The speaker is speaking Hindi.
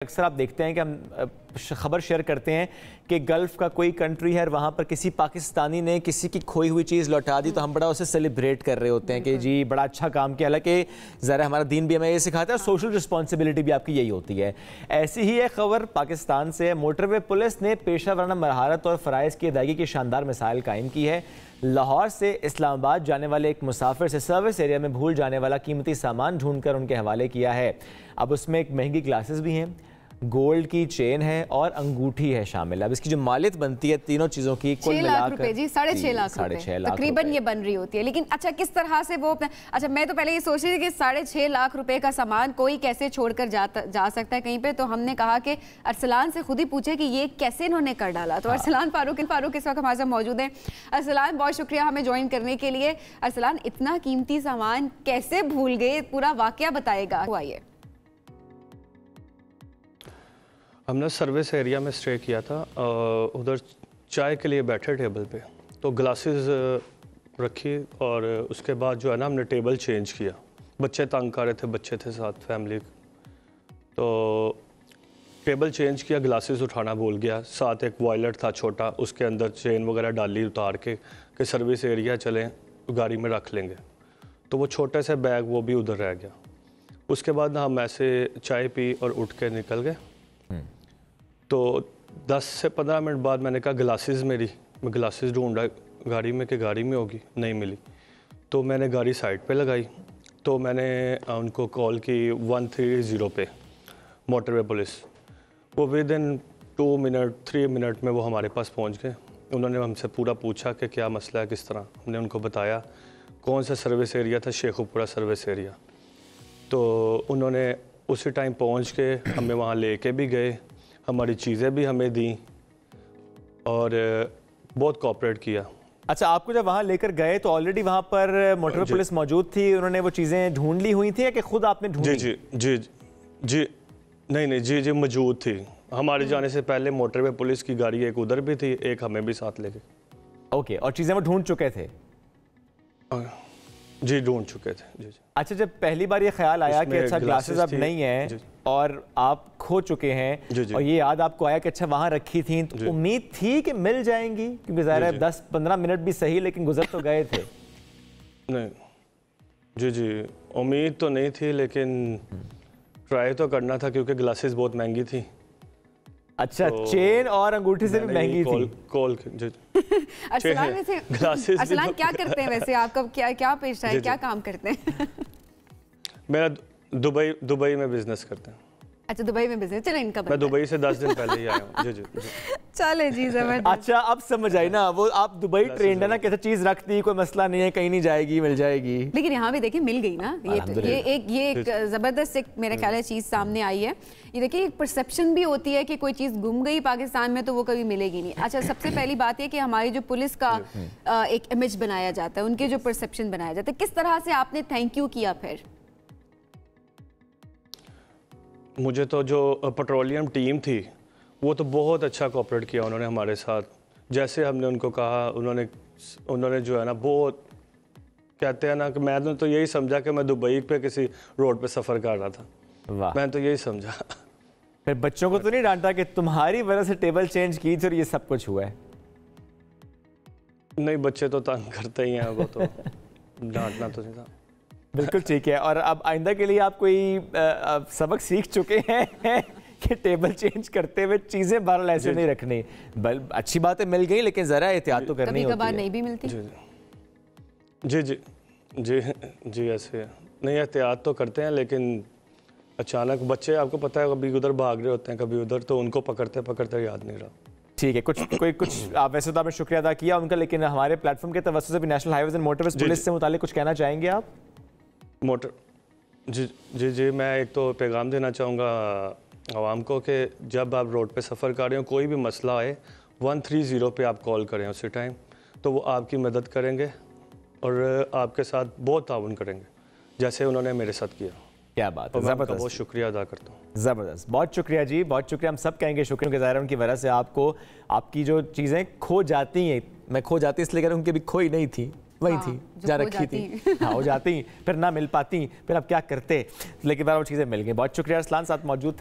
अक्सर आप देखते हैं कि हम खबर शेयर करते हैं कि गल्फ़ का कोई कंट्री है और वहाँ पर किसी पाकिस्तानी ने किसी की खोई हुई चीज़ लौटा दी तो हम बड़ा उसे सेलिब्रेट कर रहे होते हैं कि जी बड़ा अच्छा काम किया। हालांकि ज़रा हमारा दीन भी हमें ये सिखाता है, सोशल रिस्पॉन्सिबिलिटी भी आपकी यही होती है। ऐसी ही एक खबर पाकिस्तान से। मोटरवे पुलिस ने पेशा वराना महारत और फ़राइज़ की अदायगी की शानदार मिसाल कायम की है। लाहौर से इस्लामाबाद जाने वाले एक मुसाफिर से सर्विस एरिया में भूल जाने वाला कीमती सामान ढूंढकर उनके हवाले किया है। अब उसमें एक महंगी ग्लासेस भी हैं, गोल्ड की चेन है और अंगूठी है शामिल। अब इसकी जो मालियत बनती है तीनों चीज़ों की कुल मिलाकर रुपए जी 6.5 लाख तकरीबन ये बन रही होती है। लेकिन अच्छा किस तरह से वो अच्छा मैं तो पहले ये सोच रही थी कि 6.5 लाख रुपए का सामान कोई कैसे छोड़कर जा सकता है कहीं पे। तो हमने कहा कि अरसलान से खुद ही पूछे कि ये कैसे इन्होंने कर डाला। तो अरसलान फारूक इस वक्त हमारे साथ मौजूद हैं। अरसलान बहुत शुक्रिया हमें ज्वाइन करने के लिए। अरसलान इतना कीमती सामान कैसे भूल गए, पूरा वाकया बताएगा। आइए। हमने सर्विस एरिया में स्टे किया था, उधर चाय के लिए बैठे टेबल पे, तो ग्लासेस रखी और उसके बाद जो है ना हमने टेबल चेंज किया। बच्चे तंग कर रहे थे, बच्चे थे साथ फैमिली, तो टेबल चेंज किया, ग्लासेस उठाना भूल गया। साथ एक वॉयलेट था छोटा, उसके अंदर चेन वगैरह डाली उतार के कि सर्विस एरिया चलें गाड़ी में रख लेंगे। तो वो छोटे से बैग वो भी उधर रह गया। उसके बाद हम ऐसे चाय पी और उठ के निकल गए। तो 10 से 15 मिनट बाद मैंने कहा ग्लासेस मैं ग्लासेस ढूंढा गाड़ी में कि गाड़ी में होगी, नहीं मिली। तो मैंने गाड़ी साइड पे लगाई, तो मैंने उनको कॉल की 130 पे, मोटरवे पुलिस। वो विद इन 3 मिनट में वो हमारे पास पहुंच गए। उन्होंने हमसे पूरा पूछा कि क्या मसला है, किस तरह। हमने उनको बताया कौन सा सर्विस एरिया था, शेखुपुरा सर्विस एरिया। तो उन्होंने उसी टाइम पहुँच के हमें वहाँ लेके भी गए, हमारी चीज़ें भी हमें दी और बहुत कोऑपरेट किया। अच्छा, आपको जब वहाँ लेकर गए तो ऑलरेडी वहाँ पर मोटरवे पुलिस मौजूद थी, उन्होंने वो चीज़ें ढूंढ ली हुई थी या कि खुद आपने ढूंढी? जी जी जी जी नहीं जी जी मौजूद थी। हमारे जाने से पहले मोटरवे पुलिस की गाड़ी एक उधर भी थी, एक हमें भी साथ ले गए। ओके, और चीज़ें वो ढूंढ चुके थे? जी ढूंढ चुके थे। जी। अच्छा, जब पहली बार ये ख्याल आया कि अच्छा ग्लासेस अब नहीं है और आप खो चुके हैं और ये याद आपको आया कि अच्छा वहाँ रखी थी, तो उम्मीद थी कि मिल जाएंगी? क्योंकि ज़ाहिर है 10-15 मिनट भी सही लेकिन गुजर तो गए थे। नहीं जी उम्मीद तो नहीं थी, लेकिन ट्राई तो करना था क्योंकि ग्लासेस बहुत महंगी थी। अच्छा, तो चेन और अंगूठी से भी महंगी थी। कॉल अरसलान वैसे अरसलान क्या करते हैं वैसे, आपका क्या पेशा है, क्या काम करते हैं? मेरा दुबई में बिजनेस करते हैं। अच्छा, दुबई में बिजनेस। चलो इनका मैं दुबई से 10 दिन पहले ही आया हूँ। जी चले जी जबरदस्त। अच्छा, अब समझ आई ना, वो आप दुबई ट्रेंड है ना, कैसे चीज रख दी, कोई मसला नहीं है, कहीं नहीं जाएगी, मिल जाएगी। लेकिन यहाँ भी देखिए मिल गई ना। ये एक जबरदस्त एक मेरा ख्याल है चीज सामने आई है। ये देखिए एक परसेप्शन भी होती है कि कोई चीज गुम गई पाकिस्तान में तो वो कभी मिलेगी नहीं। अच्छा, सबसे पहली बात है कि हमारी जो पुलिस का एक इमेज बनाया जाता है, उनके जो परसेप्शन बनाया जाता है, किस तरह से आपने थैंक यू किया? फिर मुझे तो जो पेट्रोलियम टीम थी वो तो बहुत अच्छा कोऑपरेट किया उन्होंने हमारे साथ। जैसे हमने उनको कहा, उन्होंने जो है ना, बहुत कहते हैं ना कि मैं तो यही समझा कि मैं दुबई पे किसी रोड पे सफ़र कर रहा था। वाह, मैं तो यही समझा। फिर बच्चों को तो नहीं डांटा कि तुम्हारी वजह से टेबल चेंज की थी और ये सब कुछ हुआ है? नहीं, बच्चे तो तंग करते ही हैं, वो तो डांटना तो नहीं था। बिल्कुल ठीक है। और अब आइंदा के लिए आप कोई सबक सीख चुके हैं कि टेबल चेंज करते हुए चीज़ें बहरहाल ऐसे नहीं रखनी। अच्छी बात है मिल गई, लेकिन ज़रा एहतियात तो करनी होती है। कभी-कभार नहीं भी मिलती। जी ऐसे नहीं, एहतियात तो करते हैं, लेकिन अचानक बच्चे, आपको पता है, कभी उधर भाग रहे होते हैं, कभी उधर, तो उनको पकड़ते पकड़ते याद नहीं रहा। ठीक है, कुछ आप वैसे तो आपने शुक्रिया अदा किया उनका, लेकिन हमारे प्लेटफॉर्म के तवज्जो से भी national highways and motorways police से मुतालिक कुछ कहना चाहेंगे आप? जी मैं एक तो पैगाम देना चाहूँगा आवाम को कि जब आप रोड पे सफ़र कर रहे हो, कोई भी मसला आए 130 पे आप कॉल करें उसी टाइम, तो वो आपकी मदद करेंगे और आपके साथ बहुत ताउन करेंगे, जैसे उन्होंने मेरे साथ किया। क्या बात है, ज़बरदस्त, बहुत शुक्रिया अदा करता हूँ। ज़बरदस्त, बहुत शुक्रिया जी, बहुत शुक्रिया। हम सब कहेंगे शुक्रिया के ज़ाहिर उनकी वजह से आपको आपकी जो चीज़ें खो जाती हैं, मैं खो जाती इसलिए कह रहा हूँ, उनकी भी खोई नहीं थी, वही थी जहाँ रखी थी। हाँ, हो जाती फिर ना मिल पाती, फिर अब क्या करते, लेकिन बार वो चीज़ें मिल गई। बहुत शुक्रिया। अरसलान साथ मौजूद थे।